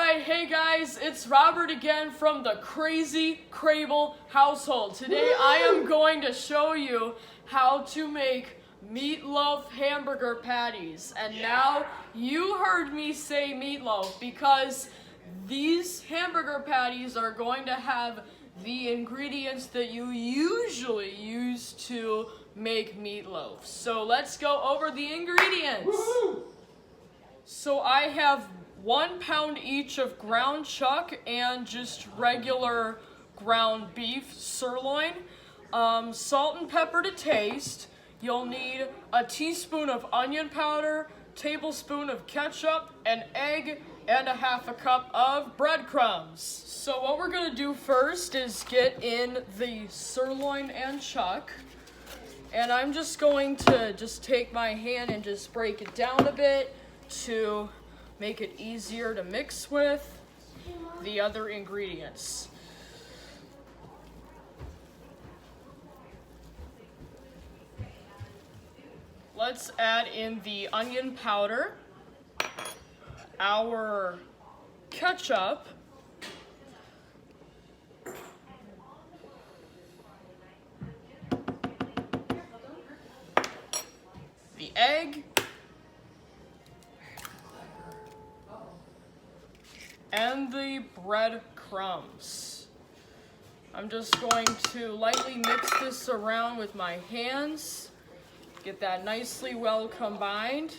Alright, hey guys, it's Robert again from the Crazy Crable household. Today I am going to show you how to make meatloaf hamburger patties. And now you heard me say meatloaf because these hamburger patties are going to have the ingredients that you usually use to make meatloaf. So let's go over the ingredients. Woo-hoo! So I have 1 pound each of ground chuck and just regular ground beef sirloin. Salt and pepper to taste. You'll need a teaspoon of onion powder, tablespoon of ketchup, an egg, and a half a cup of breadcrumbs. So what we're gonna do first is get in the sirloin and chuck. And I'm just going to take my hand and just break it down a bit to make it easier to mix with the other ingredients. Let's add in the onion powder, our ketchup, the egg, and the breadcrumbs. I'm just going to lightly mix this around with my hands, get that nicely well combined.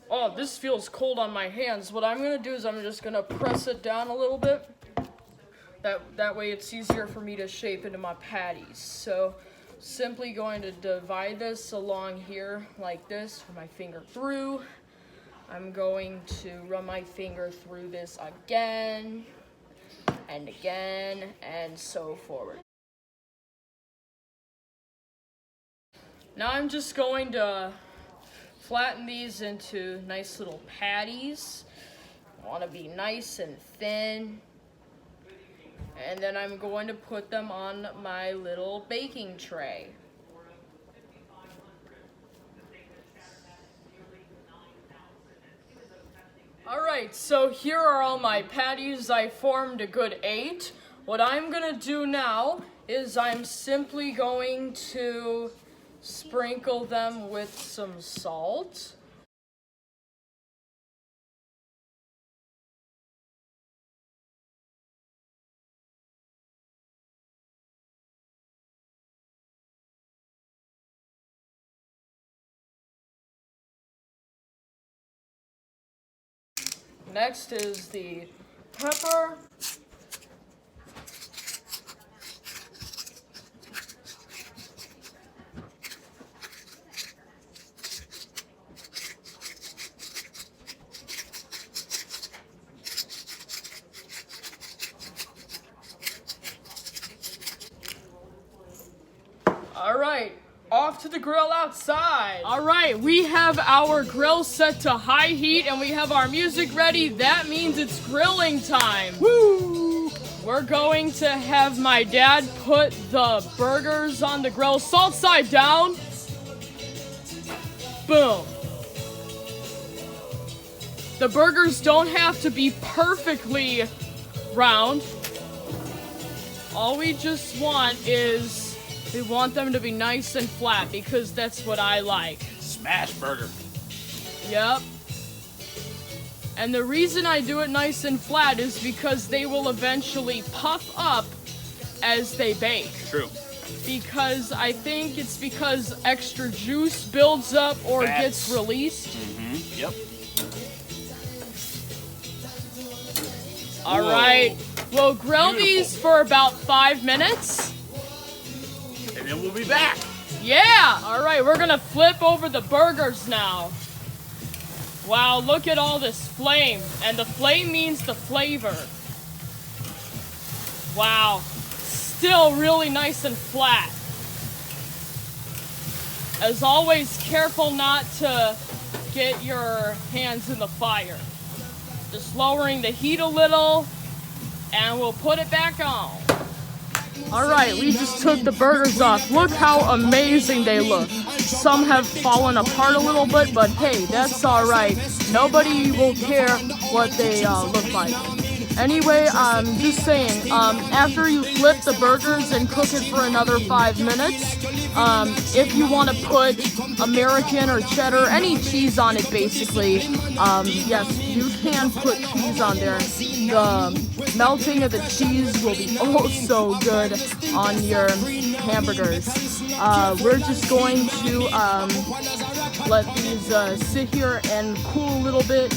Oh, this feels cold on my hands. What I'm gonna do is I'm just gonna press it down a little bit. That way it's easier for me to shape into my patties. So simply going to divide this along here like this, run my finger through. I'm going to run my finger through this again and again and so forward. Now I'm just going to flatten these into nice little patties. I want to be nice and thin. And then I'm going to put them on my little baking tray. Alright, so here are all my patties. I formed a good 8. What I'm going to do now is I'm simply going to sprinkle them with some salt. Next is the pepper. Alright, off to the grill outside. Alright, we have our grill set to high heat and we have our music ready. That means it's grilling time. Woo! We're going to have my dad put the burgers on the grill. Salt side down. Boom. The burgers don't have to be perfectly round. All we just want is we want them to be nice and flat because that's what I like. Smash burger. Yep. And the reason I do it nice and flat is because they will eventually puff up as they bake. True. Because I think it's because extra juice builds up or gets released. Mm-hmm. Yep. All right. We'll grill these for about 5 minutes. And then we'll be back. Yeah! Alright, we're gonna flip over the burgers now. Wow, look at all this flame. And the flame means the flavor. Wow. Still really nice and flat. As always, careful not to get your hands in the fire. Just lowering the heat a little, and we'll put it back on. Alright, we just took the burgers off. Look how amazing they look. Some have fallen apart a little bit, but hey, that's alright. Nobody will care what they look like. Anyway, I'm just saying, after you flip the burgers and cook it for another 5 minutes, if you want to put American or cheddar, any cheese on it basically, yes, you can put cheese on there. The melting of the cheese will be oh so good on your hamburgers. We're just going to let these sit here and cool a little bit.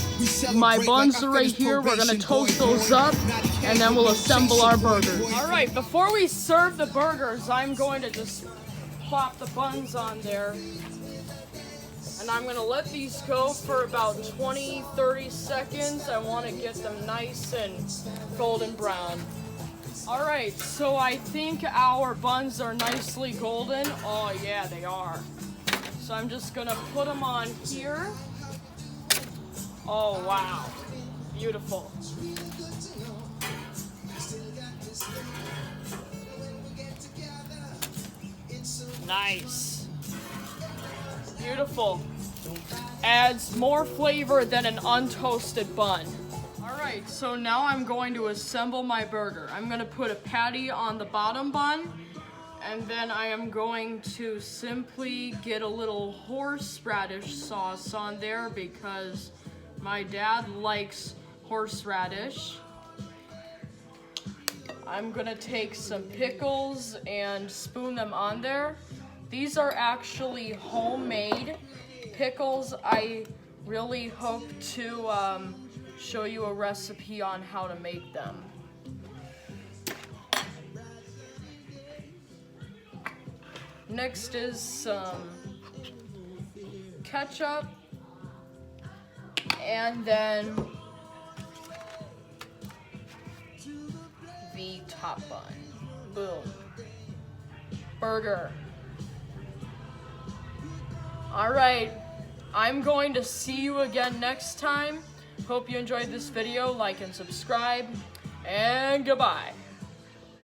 My buns are right here. We're gonna toast those up, and then we'll assemble our burgers. All right, before we serve the burgers, I'm going to just plop the buns on there. And I'm gonna let these go for about 20-30 seconds. I wanna get them nice and golden brown. All right, so I think our buns are nicely golden. Oh yeah, they are. So I'm just gonna put them on here. Oh wow, beautiful. Nice. Beautiful. Adds more flavor than an untoasted bun. Alright, so now I'm going to assemble my burger. I'm going to put a patty on the bottom bun, and then I am going to simply get a little horseradish sauce on there because my dad likes horseradish. I'm going to take some pickles and spoon them on there. These are actually homemade pickles. I really hope to show you a recipe on how to make them. Next is some ketchup, and then the top bun. Boom. Burger. Alright, I'm going to see you again next time. Hope you enjoyed this video. Like and subscribe, and goodbye.